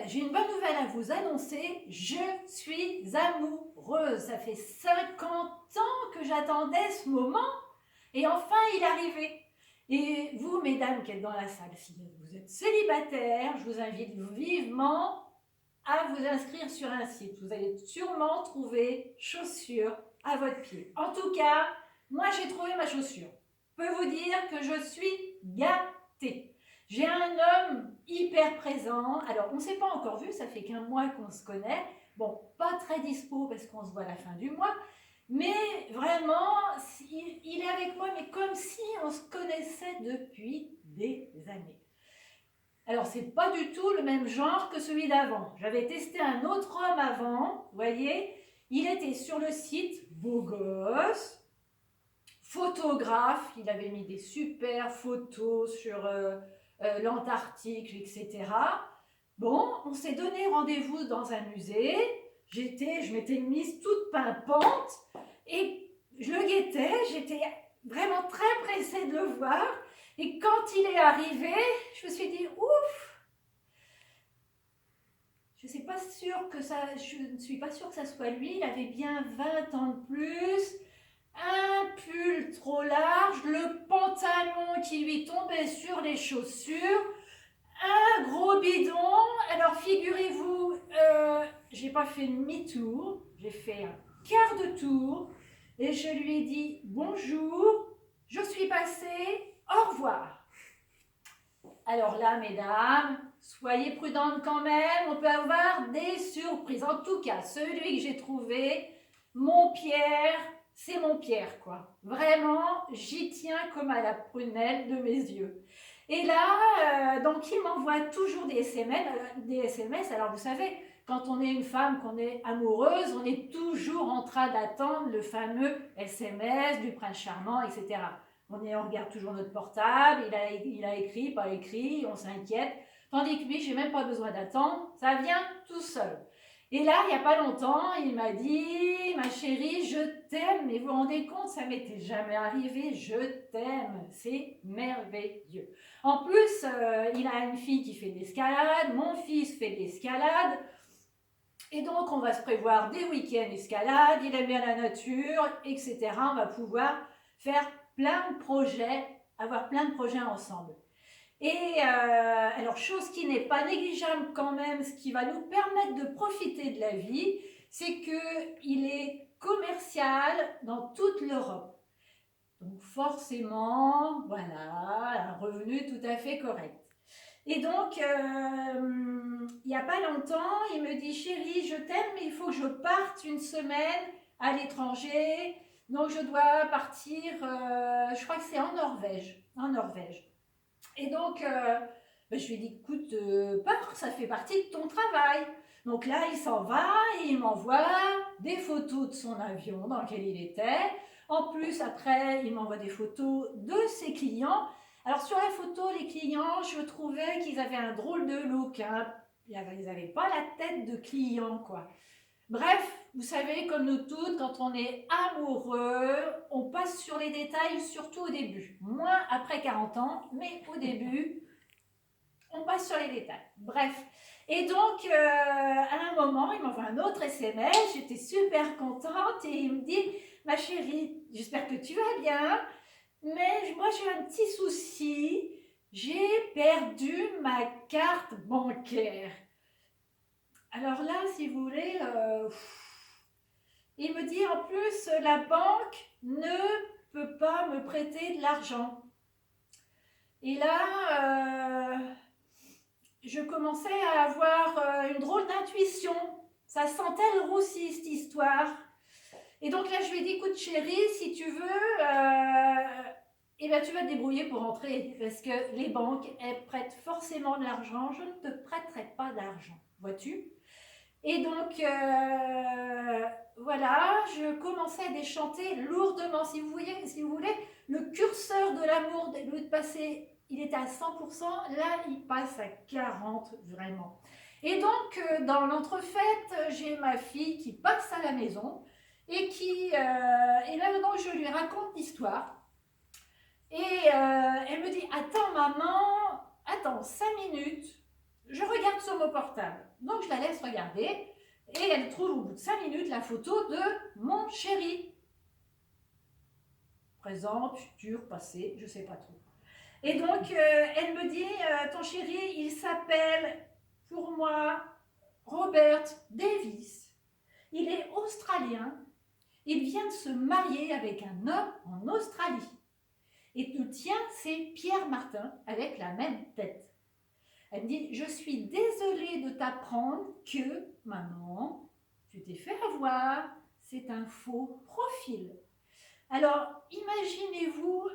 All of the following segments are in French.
j'ai une bonne nouvelle à vous annoncer. Je suis amoureuse. Ça fait 50 ans que j'attendais ce moment. Et enfin, il est arrivé. Et vous, mesdames qui êtes dans la salle, si vous êtes célibataire, je vous invite vivement à vous inscrire sur un site. Vous allez sûrement trouver chaussures à votre pied. En tout cas, moi, j'ai trouvé ma chaussure. Je peux vous dire que je suis gâtée. J'ai un homme hyper présent. Alors, on ne s'est pas encore vu, ça fait qu'un mois qu'on se connaît. Bon, pas très dispo parce qu'on se voit à la fin du mois. Mais vraiment, il est avec moi, mais comme si on se connaissait depuis des années. Alors, c'est pas du tout le même genre que celui d'avant. J'avais testé un autre homme avant, vous voyez. Il était sur le site, beau gosse, photographe, il avait mis des super photos sur l'Antarctique, etc. Bon, on s'est donné rendez-vous dans un musée. Je m'étais mise toute pimpante et je le guettais. J'étais vraiment très pressée de le voir. Et quand il est arrivé, je me suis dit, ouf, je ne suis pas sûre que ça soit lui. Il avait bien 20 ans de plus. Un pull trop large, le pantalon qui lui tombait sur les chaussures, un gros bidon. Alors figurez-vous, j'ai pas fait demi-tour, j'ai fait un quart de tour et je lui ai dit bonjour, je suis passée, au revoir. Alors là, mesdames, soyez prudentes quand même, on peut avoir des surprises. En tout cas, celui que j'ai trouvé, mon Pierre, c'est mon Pierre, quoi. Vraiment, j'y tiens comme à la prunelle de mes yeux. Et là, donc il m'envoie toujours des SMS. Alors vous savez, quand on est une femme, qu'on est amoureuse, on est toujours en train d'attendre le fameux SMS du prince charmant, etc. On regarde toujours notre portable, il a écrit, pas écrit, on s'inquiète. Tandis que lui, j'ai même pas besoin d'attendre, ça vient tout seul. Et là, il n'y a pas longtemps, il m'a dit, ma chérie, je t'aime. Mais vous vous rendez compte, ça m'était jamais arrivé, je t'aime. C'est merveilleux. En plus, il a une fille qui fait de l'escalade, mon fils fait de l'escalade. Et donc, on va se prévoir des week-ends escalade, il aime bien la nature, etc. On va pouvoir faire plein de projets, avoir plein de projets ensemble. Et alors, chose qui n'est pas négligeable quand même, ce qui va nous permettre de profiter de la vie, c'est qu'il est commercial dans toute l'Europe. Donc forcément, voilà, un revenu tout à fait correct. Et donc, il n'y a pas longtemps, il me dit, chérie, je t'aime, mais il faut que je parte une semaine à l'étranger. Donc, je dois partir, je crois que c'est en Norvège. En Norvège. Et donc, je lui ai dit, écoute, pars, ça fait partie de ton travail. Donc là, il s'en va et il m'envoie des photos de son avion dans lequel il était. En plus, après, il m'envoie des photos de ses clients. Alors, sur la photo, les clients, je trouvais qu'ils avaient un drôle de look. Hein. Ils n'avaient pas la tête de client, quoi. Bref, vous savez, comme nous toutes, quand on est amoureux, on passe sur les détails, surtout au début. Moins après 40 ans, mais au début, on passe sur les détails. Bref. Et donc, à un moment, il m'envoie un autre SMS, j'étais super contente et il me dit, ma chérie, j'espère que tu vas bien, mais moi j'ai un petit souci, j'ai perdu ma carte bancaire. Alors là, si vous voulez, il me dit en plus, la banque ne peut pas me prêter de l'argent. Et là, je commençais à avoir une drôle d'intuition. Ça sentait le roussi, cette histoire. Et donc là, je lui ai dit, écoute chérie, si tu veux, eh ben, tu vas te débrouiller pour rentrer. Parce que les banques, elles prêtent forcément de l'argent. Je ne te prêterai pas d'argent, vois-tu ? Et donc, voilà, je commençais à déchanter lourdement. Si vous voulez, le curseur de l'amour, au lieu de passer, il était à 100%, là, il passe à 40%, vraiment. Et donc, dans l'entrefaite, j'ai ma fille qui passe à la maison et et là, donc, je lui raconte l'histoire. Et elle me dit, attends maman, attends 5 minutes. je regarde sur mon portable. Donc je la laisse regarder et elle trouve au bout de 5 minutes la photo de mon chéri. Présent, futur, passé, je ne sais pas trop. Et donc elle me dit, ton chéri, il s'appelle pour moi Robert Davis. Il est australien. Il vient de se marier avec un homme en Australie. Et le tien, c'est Pierre Martin, avec la même tête. Elle me dit, je suis désolée de t'apprendre que, maman, tu t'es fait avoir, c'est un faux profil. Alors, imaginez-vous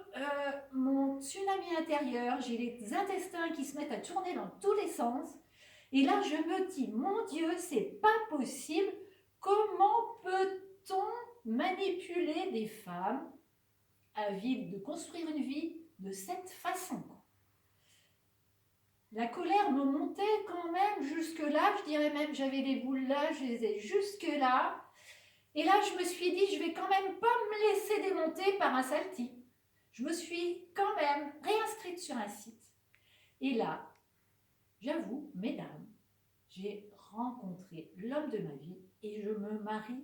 mon tsunami intérieur, j'ai les intestins qui se mettent à tourner dans tous les sens. Et là, je me dis, mon Dieu, c'est pas possible. Comment peut-on manipuler des femmes avides de construire une vie de cette façon? La colère me montait quand même jusque-là, je dirais même, j'avais les boules là, je les ai jusque-là. Et là, je me suis dit, je vais quand même pas me laisser démonter par un sale type. Je me suis quand même réinscrite sur un site. Et là, j'avoue, mesdames, j'ai rencontré l'homme de ma vie et je me marie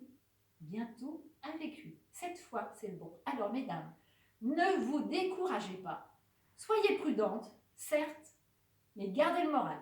bientôt avec lui. Cette fois, c'est le bon. Alors, mesdames, ne vous découragez pas. Soyez prudentes, certes, mais gardez le moral.